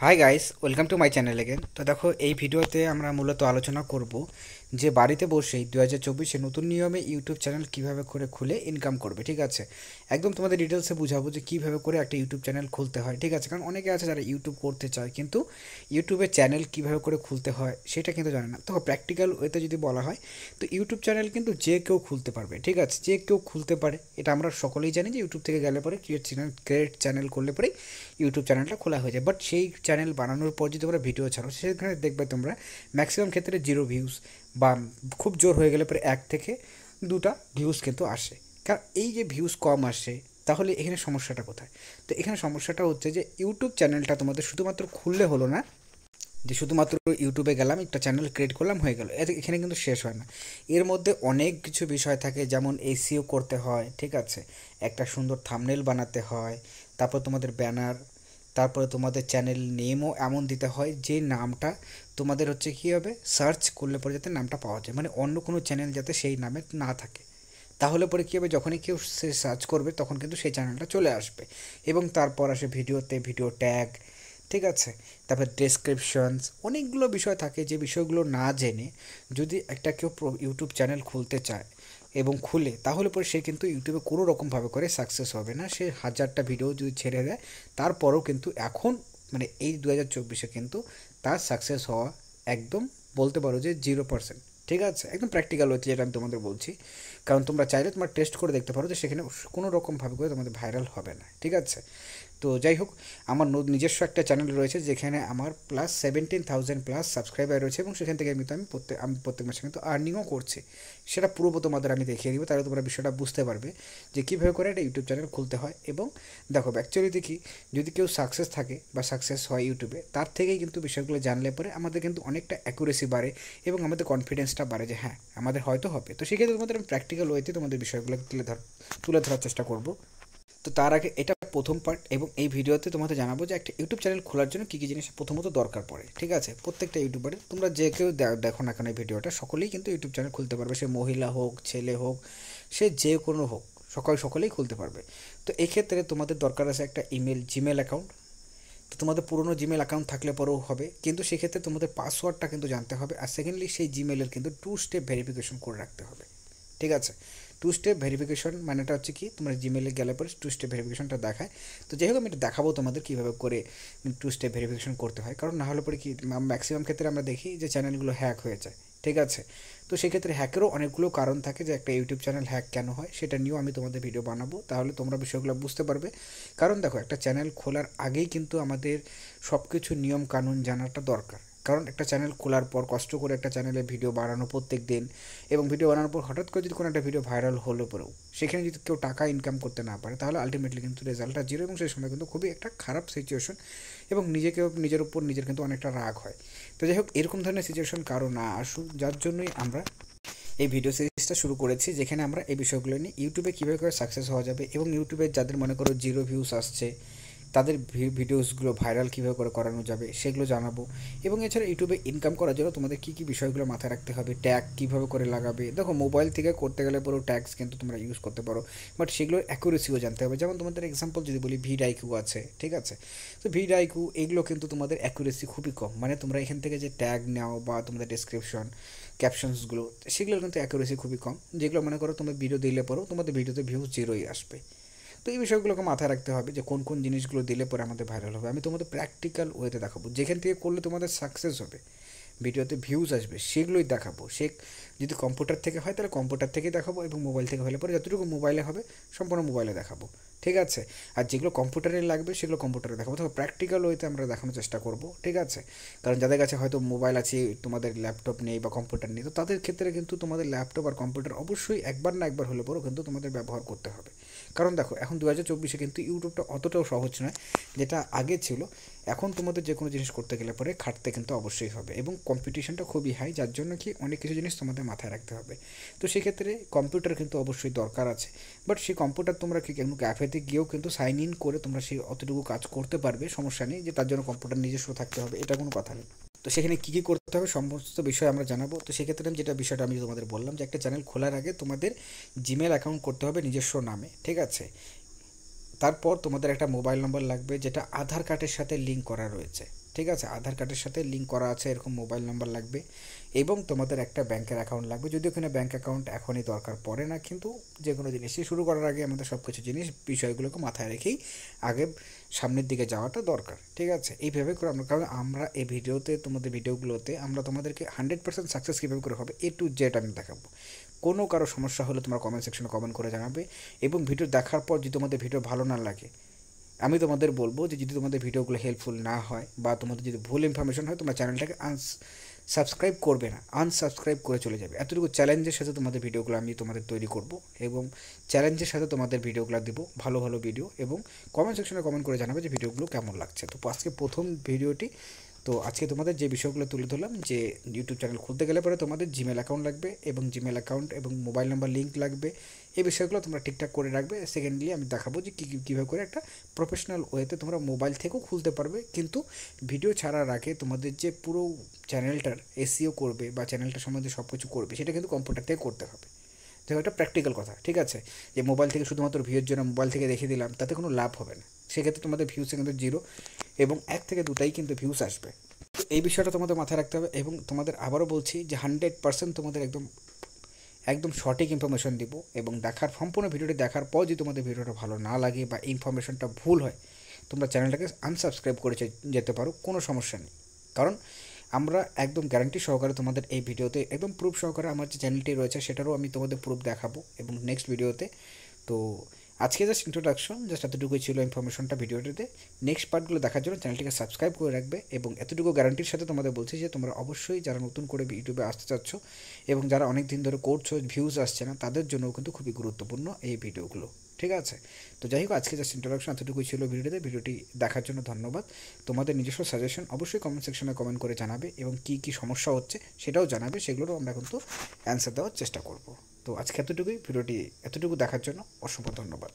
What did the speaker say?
Hi guys, welcome to my channel again. তো দেখো, এই ভিডিওতে আমরা মূলত আলোচনা করব যে বাড়িতে বসেই 2024-এ নতুন নিয়মে ইউটিউব চ্যানেল কিভাবে করে খুলে ইনকাম করবে। ঠিক আছে, একদম তোমাদের ডিটেলসে বুঝাবো যে কীভাবে করে একটা ইউটিউব চ্যানেল খুলতে হয়। ঠিক আছে, কারণ অনেকে আছে যারা ইউটিউব করতে চায় কিন্তু ইউটিউবে চ্যানেল কিভাবে করে খুলতে হয় সেটা কিন্তু জানে না। তো প্র্যাকটিক্যাল ওয়েতে যদি বলা হয় তো ইউটিউব চ্যানেল কিন্তু যে কেউ খুলতে পারবে। ঠিক আছে, যে কেউ খুলতে পারে, এটা আমরা সকলেই জানি যে ইউটিউব থেকে গেলে পরে ক্রিয়েট চ্যানেল করলে পরেই ইউটিউব চ্যানেলটা খোলা হয়ে যায়। বাট সেই চ্যানেল বানানোর পর যদি তোমরা ভিডিও ছাড়ো সেখানে দেখবে তোমরা ম্যাক্সিমাম ক্ষেত্রে জিরো ভিউজ বা খুব জোর হয়ে গেলে পরে এক থেকে দুটা ভিউজ কিন্তু আসে। কারণ এই যে ভিউজ কম আসে, তাহলে এখানে সমস্যাটা কোথায়? তো এখানে সমস্যাটা হচ্ছে যে ইউটিউব চ্যানেলটা তোমাদের শুধুমাত্র খুললে হলো না, যে শুধুমাত্র ইউটিউবে গেলাম, একটা চ্যানেল ক্রিয়েট করলাম, হয়ে গেল। এখানে কিন্তু শেষ হয় না। এর মধ্যে অনেক কিছু বিষয় থাকে, যেমন এসইও করতে হয়। ঠিক আছে, একটা সুন্দর থাম্বনেল বানাতে হয়, তারপর তোমাদের ব্যানার, তারপরে তোমাদের চ্যানেল নেমও এমন দিতে হয় যে নামটা তোমাদের হচ্ছে কী হবে, সার্চ করলে পরে যাতে নামটা পাওয়া যায়, মানে অন্য কোনো চ্যানেল যাতে সেই নামে না থাকে। তাহলে পরে কী হবে, যখনই কেউ সে সার্চ করবে তখন কিন্তু সেই চ্যানেলটা চলে আসবে। এবং তারপর আসে ভিডিওতে ভিডিও ট্যাগ। ঠিক আছে, তারপর ডেসক্রিপশনস, অনেকগুলো বিষয় থাকে যে বিষয়গুলো না জেনে যদি একটা কেউ ইউটিউব চ্যানেল খুলতে চায় এবং খুলে, তাহলে পরে সে কিন্তু ইউটিউবে কোনো রকমভাবে করে সাকসেস হবে না। সে হাজারটা ভিডিও যদি ছেড়ে দেয় তারপরেও কিন্তু এখন মানে এই 2024-এ কিন্তু তার সাকসেস হওয়া একদম বলতে পারো যে 0%। ঠিক আছে, একদম প্র্যাকটিক্যাল হচ্ছে যেটা আমি তোমাদের বলছি। কারণ তোমরা চাইলে তোমরা টেস্ট করে দেখতে পারো যে সেখানে কোনো রকমভাবে করে তোমাদের ভাইরাল হবে না। ঠিক আছে, তো যাই হোক, আমার নিজস্ব একটা চ্যানেল রয়েছে যেখানে আমার প্লাস 17,000+ সাবস্ক্রাইবার রয়েছে, এবং সেখান থেকে আমি প্রত্যেক মাসে কিন্তু আর্নিংও করছি। সেটা পুরো তোমাদের আমি দেখিয়ে দিব, তাহলে তোমরা বিষয়টা বুঝতে পারবে যে কীভাবে করে একটা ইউটিউব চ্যানেল খুলতে হয়। এবং দেখো, অ্যাকচুয়ালি দেখি যদি কেউ সাকসেস থাকে বা সাকসেস হয় ইউটিউবে, তার থেকেই কিন্তু বিষয়গুলো জানলে পরে আমাদের কিন্তু অনেকটা অ্যাকুরেসি বাড়ে এবং আমাদের কনফিডেন্সটা বাড়ে যে হ্যাঁ, আমাদের হয়তো হবে। তো সেক্ষেত্রে তোমাদের আমি প্র্যাকটিক্যাল ওয়েতে তোমাদের বিষয়গুলো তুলে ধরার চেষ্টা করবো। তো তার আগে এটা প্রথম পার্ট, এবং এই ভিডিওতে তোমাদের জানাবো যে একটা ইউটিউব চ্যানেল খোলার জন্য কী কী জিনিস প্রথমত দরকার পড়ে। ঠিক আছে, প্রত্যেকটা ইউটিউবারের, তোমরা যে কেউ দেখো না কেন এই ভিডিওটা, সকলেই কিন্তু ইউটিউব চ্যানেল খুলতে পারবে। সে মহিলা হোক, ছেলে হোক, সে যে কোনো হোক, সকলেই খুলতে পারবে। তো এই ক্ষেত্রে তোমাদের দরকার আছে একটা জিমেল অ্যাকাউন্ট। তো তোমাদের পুরনো জিমেল অ্যাকাউন্ট থাকলে পরেও হবে, কিন্তু সেক্ষেত্রে তোমাদের পাসওয়ার্ডটা কিন্তু জানতে হবে। আর সেকেন্ডলি, সেই জিমেলের কিন্তু 2 স্টেপ ভেরিফিকেশন করে রাখতে হবে। ঠিক আছে, 2 স্টেপ ভেরিফিকেশন মানেটা হচ্ছে কি, তোমরা জিমেলে গেলে পরে 2 স্টেপ ভেরিফিকেশনটা দেখায়। তো যাই হোক, আমি এটা দেখাবো তোমাদের কীভাবে করে 2 স্টেপ ভেরিফিকেশন করতে হয়। কারণ না হলে পরে কি, ম্যাক্সিমাম ক্ষেত্রে আমরা দেখি যে চ্যানেলগুলো হ্যাক হয়ে যায়। ঠিক আছে, তো সেক্ষেত্রে হ্যাকেরও অনেকগুলো কারণ থাকে, যে একটা ইউটিউব চ্যানেল হ্যাক কেন হয় সেটা নিয়েও আমি তোমাদের ভিডিও বানাবো, তাহলে তোমরা বিষয়গুলো বুঝতে পারবে। কারণ দেখো, একটা চ্যানেল খোলার আগেই কিন্তু আমাদের সব কিছু নিয়ম কানুন জানাটা দরকার। কারণ একটা চ্যানেল খোলার পর কষ্ট করে একটা চ্যানেলে ভিডিও বানানো প্রত্যেক দিন, এবং ভিডিও বানানোর পর হঠাৎ করে যদি কোনো একটা ভিডিও ভাইরাল হলো পরেও সেখানে যদি কেউ টাকা ইনকাম করতে না পারে, তাহলে আলটিমেটলি কিন্তু রেজাল্টটা জিরো, এবং সেই সময় কিন্তু খুবই একটা খারাপ সিচুয়েশন, এবং নিজের উপর নিজের কিন্তু অনেকটা রাগ হয়। তো যাই হোক, এরকম ধরনের সিচুয়েশন কারো না আসুক, যার জন্যই আমরা এই ভিডিও সিরিজটা শুরু করেছি, যেখানে আমরা এই বিষয়গুলো নিয়ে ইউটিউবে কীভাবে করে সাকসেস হওয়া যাবে, এবং ইউটিউবে যাদের মনে করো জিরো ভিউস আসছে তাদের ভিডিওসগুলো ভাইরাল কীভাবে করে করানো যাবে সেগুলো জানাবো। এবং এছাড়া ইউটিউবে ইনকাম করার জন্য তোমাদের কী কী বিষয়গুলো মাথায় রাখতে হবে, ট্যাগ কীভাবে করে লাগাবে। দেখো, মোবাইল থেকে করতে গেলে পুরো ট্যাগস কিন্তু তোমরা ইউজ করতে পারো, বাট সেগুলোর অ্যাকুরেসিও জানতে হবে। যেমন তোমাদের এক্সাম্পল যদি বলি, ভিডআইকিউ আছে। ঠিক আছে, তো ভিডআইকিউ এগুলো কিন্তু তোমাদের অ্যাকুরেসি খুবই কম, মানে তোমরা এখান থেকে যে ট্যাগ নাও বা তোমাদের ডেসক্রিপশন ক্যাপশনসগুলো, সেগুলোর কিন্তু অ্যাকুরেসি খুবই কম। যেগুলো মনে করো তোমরা ভিডিও দিলে পরেও তোমাদের ভিডিওতে ভিউজ জিরোই আসবে। তো এই বিষয়গুলোকে মাথায় রাখতে হবে যে কোন কোন জিনিসগুলো দিলে পরে আমাদের ভাইরাল হবে। আমি তোমাদের প্র্যাকটিক্যাল ওয়েতে দেখাবো, যেখান থেকে করলে তোমাদের সাকসেস হবে, ভিডিওতে ভিউজ আসবে, সেগুলোই দেখাবো। যদি কম্পিউটার থেকে হয় তাহলে কম্পিউটার থেকেই দেখাবো, এবং মোবাইল থেকে হলে পরে যতটুকু মোবাইলে হবে সম্পূর্ণ মোবাইলে দেখাবো। ঠিক আছে, আর যেগুলো কম্পিউটারে লাগবে সেগুলো কম্পিউটারে দেখাবো। তবে প্র্যাকটিক্যাল ওয়েতে আমরা দেখানোর চেষ্টা করব। ঠিক আছে, কারণ যাদের কাছে হয়তো মোবাইল আছে, তোমাদের ল্যাপটপ নেই বা কম্পিউটার নেই, তো তাদের ক্ষেত্রে কিন্তু তোমাদের ল্যাপটপ আর কম্পিউটার অবশ্যই একবার না একবার হলে পরেও কিন্তু তোমাদের ব্যবহার করতে হবে। কারণ দেখো, এখন 2024-এ কিন্তু ইউটিউবটা অতটাও সহজ নয় যেটা আগে ছিল। এখন তোমাদের যে কোনো জিনিস করতে গেলে পরে খাটতে কিন্তু অবশ্যই হবে, এবং কম্পিটিশনটা খুবই হাই, যার জন্য কি অনেক কিছু জিনিস তোমাদের মাথায় রাখতে হবে। তো সেক্ষেত্রে কম্পিউটার কিন্তু অবশ্যই দরকার আছে। বাট সেই কম্পিউটার তোমরা কি কোনো ক্যাফেতে গিয়েও কিন্তু সাইন ইন করে তোমরা সেই অতটুকু কাজ করতে পারবে, সমস্যা নেই যে তার জন্য কম্পিউটার নিজস্ব থাকতে হবে, এটা কোনো কথা নেই। তো সেখানে কী কী করতে হবে সমস্ত বিষয় আমরা জানাবো। তো সেক্ষেত্রে বিষয়টা আমি তোমাদের বললাম যে একটা চ্যানেল খোলার আগে তোমাদের জিমেল অ্যাকাউন্ট করতে হবে নিজস্ব নামে। ঠিক আছে, তারপর তোমাদের একটা মোবাইল নম্বর লাগবে যেটা আধার কার্ডের সাথে লিঙ্ক করা রয়েছে। ঠিক আছে, আধার কার্ডের সাথে লিঙ্ক করা আছে এরকম মোবাইল নাম্বার লাগবে এবং তোমাদের একটা ব্যাংকের অ্যাকাউন্ট লাগবে। যদিও এখানে ব্যাংক অ্যাকাউন্ট এখনই দরকার পড়ে না, কিন্তু যে কোনো জিনিসই শুরু করার আগে আমাদের সব কিছু বিষয়গুলোকে মাথায় রেখেই আগে সামনের দিকে যাওয়াটা দরকার। ঠিক আছে, এইভাবে করে আমরা, কারণ আমরা এই তোমাদের ভিডিওগুলোতে আমরা তোমাদেরকে 100% সাকসেস কীভাবে করে হবে A to Z আমি দেখাবো। কোনো কারো সমস্যা হলে তোমরা কমেন্ট সেকশনে কমেন্ট করে জানাবে, এবং ভিডিও দেখার পর যদি তোমাদের ভিডিও ভালো না লাগে আমি তোমাদের বলবো যে যদি তোমাদের ভিডিওগুলো হেল্পফুল না হয় বা তোমাদের যদি ভুল ইনফরমেশন হয় তোমরা চ্যানেলটাকে সাবস্ক্রাইব করবে না, আনসাবস্ক্রাইব করে চলে যাবে। এতটুকু চ্যালেঞ্জের সাথে তোমাদের ভিডিওগুলো আমি তোমাদের তৈরি করব এবং চ্যালেঞ্জের সাথে তোমাদের ভিডিওগুলো দেবো, ভালো ভালো ভিডিও, এবং কমেন্ট সেকশনে কমেন্ট করে জানাবে যে ভিডিওগুলো কেমন লাগছে। তো আজকে প্রথম ভিডিওটি, তো আজকে তোমাদের যে বিষয়গুলো তুলে ধরলাম, যে ইউটিউব চ্যানেল খুলতে গেলে পরে তোমাদের জিমেল অ্যাকাউন্ট লাগবে এবং জিমেল অ্যাকাউন্ট এবং মোবাইল নাম্বার লিঙ্ক লাগবে, এই বিষয়গুলো তোমরা ঠিকঠাক করে রাখবে। সেকেন্ডলি আমি দেখাবো যে কীভাবে করে একটা প্রফেশনাল ওয়েতে তোমরা মোবাইল থেকেও খুলতে পারবে, কিন্তু ভিডিও ছাড়ার আগে তোমাদের যে পুরো চ্যানেলটার এসইও করবে বা চ্যানেলটার সম্বন্ধে সব কিছু করবে সেটা কিন্তু কম্পিউটার থেকে করতে হবে। দেখো একটা প্র্যাকটিক্যাল কথা, ঠিক আছে, যে মোবাইল থেকে শুধুমাত্র ভিউর জন্য মোবাইল থেকে দেখে দিলাম তাতে কোনো লাভ হবে না, সেক্ষেত্রে তোমাদের ভিউসে কিন্তু 0 এবং 1 থেকে 2টাই কিন্তু ভিউস আসবে। তো এই বিষয়টা তোমাদের মাথায় রাখতে হবে, এবং তোমাদের আবারও বলছি যে 100% তোমাদের একদম একদম সঠিক ইনফরমেশন দিব, এবং সম্পূর্ণ ভিডিওটি দেখার পর যদি তোমাদের ভিডিওটা ভালো না লাগে বা ইনফরমেশনটা ভুল হয় তোমরা চ্যানেলটাকে আনসাবস্ক্রাইব করে যেতে পারো, কোনো সমস্যা নেই। কারণ আমরা একদম গ্যারান্টি সহকারে তোমাদের এই ভিডিওতে একদম প্রুফ সহকারে আমার যে চ্যানেলটি রয়েছে সেটারও আমি তোমাদের প্রুফ দেখাবো এবং নেক্সট ভিডিওতে। তো আজকে জাস্ট ইন্ট্রোডাকশন, জাস্ট এতটুকুই ছিল ইনফরমেশনটা ভিডিওটিতে। নেক্সট পার্টগুলো দেখার জন্য চ্যানেলটিকে সাবস্ক্রাইব করে রাখবে, এবং এতটুকু গ্যারান্টির সাথে তোমাদের বলছি যে তোমরা অবশ্যই যারা নতুন করে ইউটিউবে আসতে চাচ্ছ এবং যারা অনেক দিন ধরে করছো ভিউজ আসছে না তাদের জন্যও কিন্তু খুবই গুরুত্বপূর্ণ এই ভিডিওগুলো। ঠিক আছে, তো যাই হোক আজকে জাস্ট ইন্ট্রোডাকশন এতটুকুই ছিল ভিডিওতে। ভিডিওটি দেখার জন্য ধন্যবাদ। তোমাদের নিজস্ব সাজেশন অবশ্যই কমেন্ট সেকশনে কমেন্ট করে জানাবে, এবং কী কী সমস্যা হচ্ছে সেটাও জানাবে, সেগুলোরও আমরা কিন্তু অ্যান্সার দেওয়ার চেষ্টা করব। তো আজকে এতটুকুই, ভিডিওটি এতটুকু দেখার জন্য অসংখ্য ধন্যবাদ।